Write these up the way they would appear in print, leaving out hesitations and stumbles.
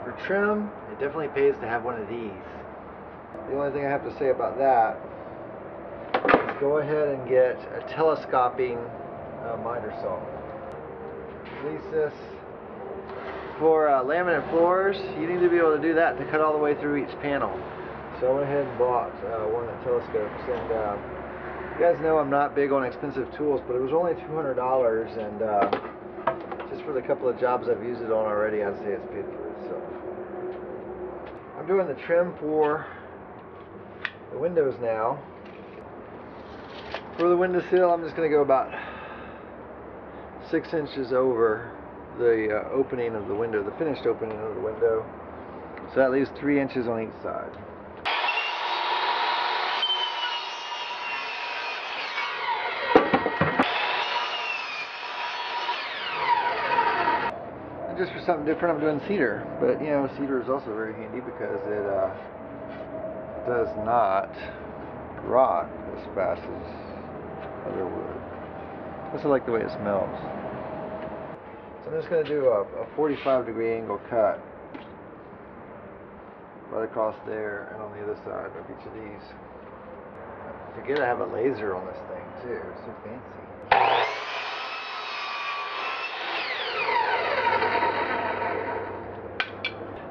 For trim, it definitely pays to have one of these. The only thing I have to say about that is go ahead and get a telescoping miter saw. Release this. For laminate floors, you need to be able to do that to cut all the way through each panel. So I went ahead and bought one that telescopes, and you guys know I'm not big on expensive tools, but it was only $200, and just for the couple of jobs I've used it on already, I'd say it's paid for itself. I'm doing the trim for the windows now. For the windowsill, I'm just going to go about 6 inches over the opening of the window, the finished opening of the window. So that leaves 3 inches on each side. And just for something different, I'm doing cedar. But you know, cedar is also very handy because it does not rot as fast as other wood. I also like the way it smells. So I'm just going to do a 45-degree angle cut right across there and on the other side of each of these. I forget I have a laser on this thing too. It's so fancy.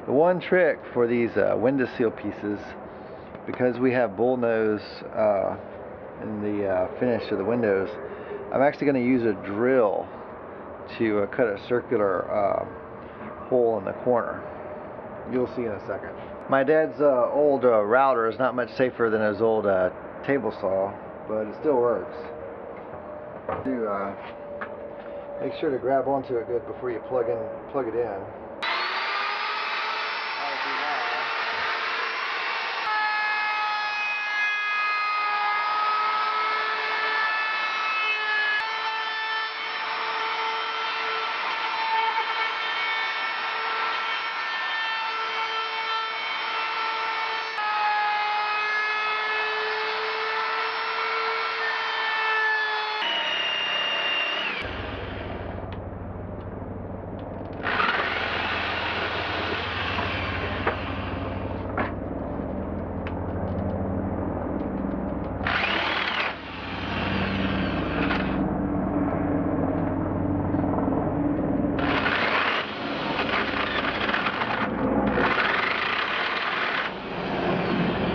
The one trick for these windowsill pieces, because we have bullnose in the finish of the windows, I'm actually going to use a drill to cut a circular hole in the corner. You'll see in a second. My dad's old router is not much safer than his old table saw, but it still works. Make sure to grab onto it good before you plug it in.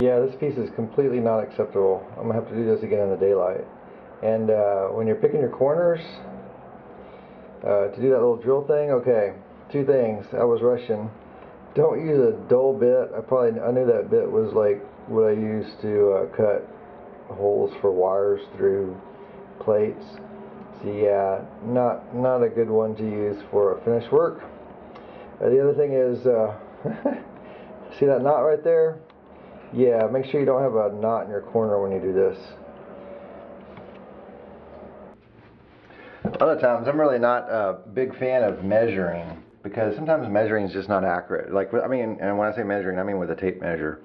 Yeah, this piece is completely not acceptable. I'm going to have to do this again in the daylight. And when you're picking your corners, to do that little drill thing, okay, 2 things. I was rushing. Don't use a dull bit. I knew that bit was like what I used to cut holes for wires through plates. So yeah, not a good one to use for a finished work. The other thing is, see that knot right there? Yeah, make sure you don't have a knot in your corner when you do this. Other times, I'm really not a big fan of measuring, because sometimes measuring is just not accurate. Like, I mean, and when I say measuring, I mean with a tape measure.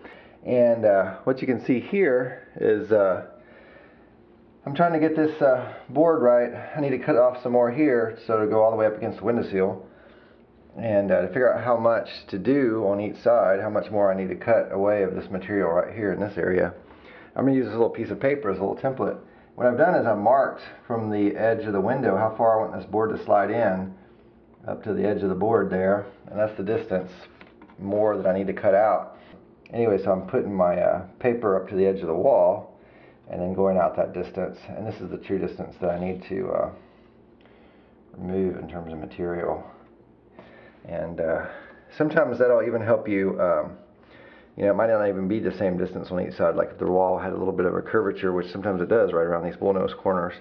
And what you can see here is I'm trying to get this board right. I need to cut off some more here so to go all the way up against the windowsill. And to figure out how much to do on each side, how much more I need to cut away of this material right here in this area. I'm going to use this little piece of paper as a little template. What I've done is I've marked from the edge of the window how far I want this board to slide in up to the edge of the board there, and that's the distance more that I need to cut out. Anyway, so I'm putting my paper up to the edge of the wall and then going out that distance, and this is the true distance that I need to remove in terms of material. And sometimes that'll even help you, you know, it might not even be the same distance on each side, like if the wall had a little bit of a curvature, which sometimes it does right around these bullnose corners.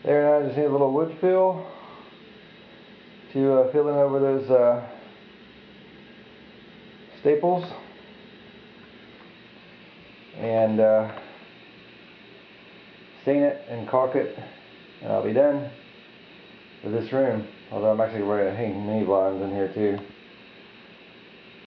There, now I just need a little wood fill to fill in over those staples, and stain it and caulk it, and I'll be done with this room. Although I'm actually going to hang mini blinds in here too.